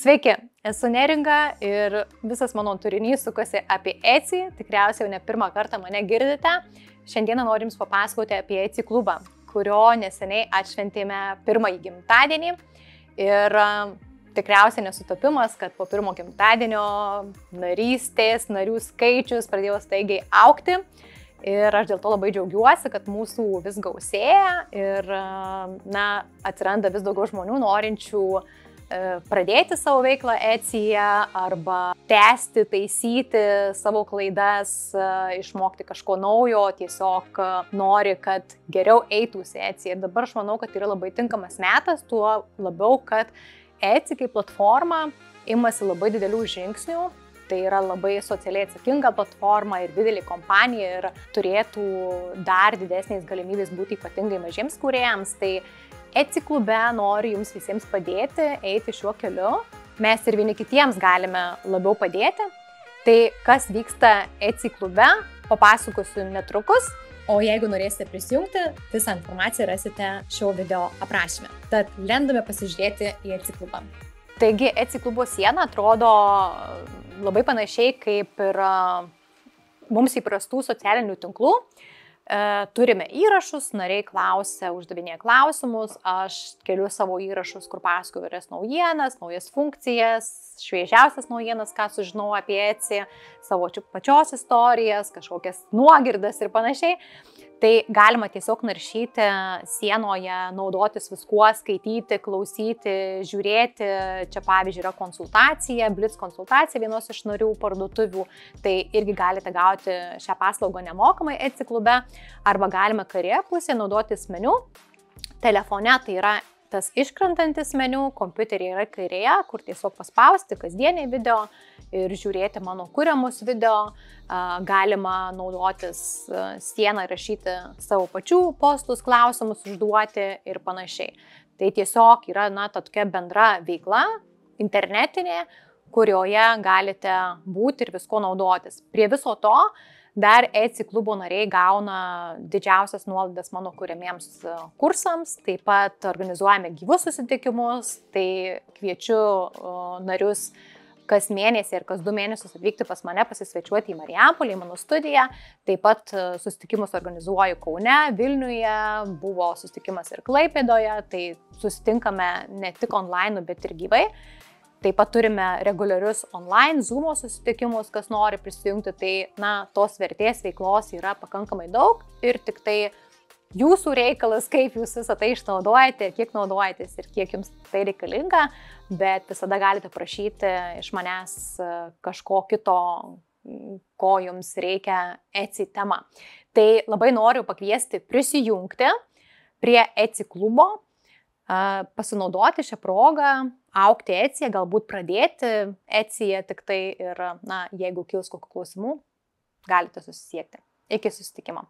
Sveiki, esu Neringa ir visas mano turinys sukasi apie Etsy, tikriausiai jau ne pirmą kartą mane girdite. Šiandieną noriu Jums papasakoti apie Etsy klubą, kurio neseniai atšventėme pirmąjį gimtadienį. Ir tikriausiai nesutapimas, kad po pirmo gimtadienio narių skaičius pradėjo staigiai augti. Ir aš dėl to labai džiaugiuosi, kad mūsų vis gausėja ir atsiranda vis daugiau žmonių norinčių pradėti savo veiklą Etsyje arba tęsti, taisyti savo klaidas, išmokti kažko naujo, tiesiog nori, kad geriau eitųsi Etsy. Ir dabar aš manau, kad yra labai tinkamas metas, tuo labiau, kad Etsy kaip platforma imasi labai didelių žingsnių. Tai yra labai socialiai atsakinga platforma ir didelė kompanija ir turėtų dar didesnės galimybės būti ypatingai mažiems kūrėjams. Tai Etsy klube noriu Jums visiems padėti, eiti šiuo keliu. Mes ir vieni kitiems galime labiau padėti. Tai kas vyksta Etsy klube, papasakosiu netrukus. O jeigu norėsite prisijungti, visą informaciją rasite šio video aprašyme. Tad lendame pasižiūrėti į Etsy klubą. Taigi Etsy klubo siena atrodo labai panašiai kaip ir mums įprastų socialinių tinklų. Turime įrašus, nariai klausia, uždavinėja klausimus, aš keliu savo įrašus, kur pasakoju įvairias naujienas, naujas funkcijas, šviežiausias naujienas, ką sužinau apie Etsy, savo pačios istorijas, kažkokias nuogirdas ir panašiai. Tai galima tiesiog naršyti sienoje, naudotis viskuo, skaityti, klausyti, žiūrėti. Čia pavyzdžiui yra konsultacija, Blitz konsultacija vienos iš narių parduotuvių. Tai irgi galite gauti šią paslaugą nemokamai Etsy klube. Arba galima kairėje pusėje naudotis meniu. Telefone tai yra tas iškrentantis meniu, kompiuteryje yra kairėje, kur tiesiog paspausti kasdieniai video ir žiūrėti mano kuriamus video. Galima naudotis sieną ir rašyti savo pačių postus, klausimus užduoti ir panašiai. Tai tiesiog yra tokia bendra veikla, internetinė, kurioje galite būti ir visko naudotis. Prie viso to dar Etsy klubo nariai gauna didžiausias nuolaidas mano kuriamiems kursams, taip pat organizuojame gyvus susitikimus, tai kviečiu narius kas mėnesį ir kas 2 mėnesius atvykti pas mane pasisvečiuoti į Marijampolę, į mano studiją. Taip pat susitikimus organizuoju Kaune, Vilniuje, buvo susitikimas ir Klaipėdoje, tai susitinkame ne tik online, bet ir gyvai. Taip pat turime reguliarius online Zoom susitikimus, kas nori prisijungti, tai tos vertės veiklos yra pakankamai daug ir tik tai jūsų reikalas, kaip jūs visą tai išnaudojate, kiek naudojatės ir kiek jums tai reikalinga, bet visada galite prašyti iš manęs kažko kito, ko jums reikia Etsy tema. Tai labai noriu pakviesti prisijungti prie Etsy klubo, pasinaudoti šią progą, augti Etsyje, galbūt pradėti Etsyje tik tai ir, jeigu kils kokių klausimų, galite susisiekti. Iki susitikimo.